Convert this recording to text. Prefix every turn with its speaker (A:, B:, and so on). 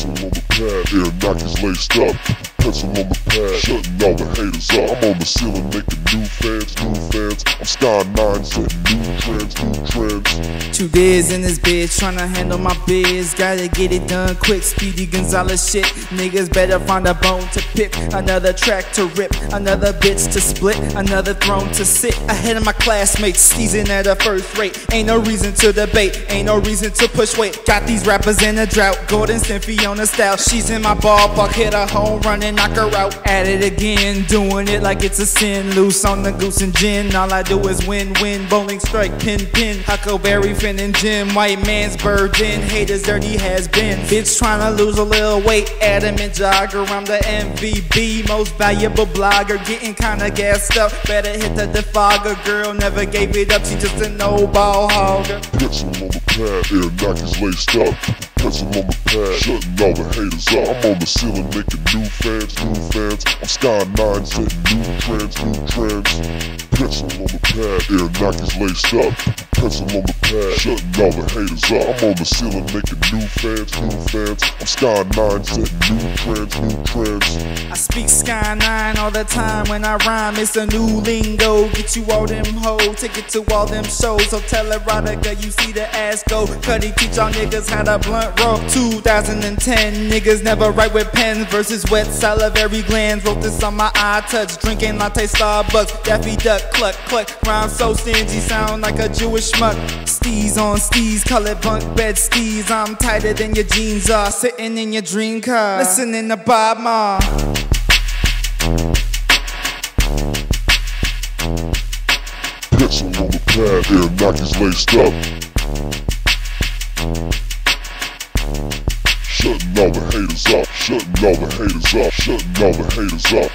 A: Pencil on the pad, Air Nikes laced up. Pencil on the pad, shutting all the haters up. I'm on the ceiling making new fans, new fans. I'm Sky 9 setting new trends, new trends.
B: 2 days in this bitch, tryna handle my biz. Gotta get it done quick, Speedy Gonzales shit. Niggas better find a bone to pick, another track to rip, another bitch to split, another throne to sit. Ahead of my classmates, season at a first rate. Ain't no reason to debate, ain't no reason to push weight. Got these rappers in a drought, Golden Symphiona style. She's in my ballpark, hit a home run and knock her out. At it again, doing it like it's a sin. Loose on the goose and gin, all I do is win, win. Bowling strike, pin, pin. Huckleberry, Finn and Jim. White man's burden, haters dirty has been. Bitch tryna lose a little weight, adamant jogger. I'm the MVP, most valuable blogger. Getting kinda gassed up, better hit the defogger. Girl never gave it up, she just a no-ball hogger.
A: Pencil on the pad, Air Nikes laced up. Pencil on the pad, shutting all the haters up. I'm on the ceiling making new fans, new fans. I'm Sky 9 setting new trends, new trends. Pencil on the pad, Air Nikes laced up. Pencil on the pad, shutting all the haters up. I'm on the ceiling making new fans, new fans. I'm Sky 9 setting new trends, new trends.
B: I speak Sky 9 all the time when I rhyme. It's a new lingo. Get you all them hoes, take it to all them shows. So tell erotica, you see the ass go. Cuddy teach y'all niggas how to blunt roll. 2010 niggas never write with pens versus wet salivary glands. Wrote this on my iTouch, drinking latte Starbucks. Daffy Duck, cluck, cluck. Rhyme so stingy, sound like a Jewish schmuck. Steez on steez, call it bunk bed steez. I'm tighter than your jeans are, sitting in your dream car, listening to Bob Marley.
A: Pencil on the pad, Air Nikes laced up. Shutting all the haters up, shutting all the haters up, shutting all the haters up.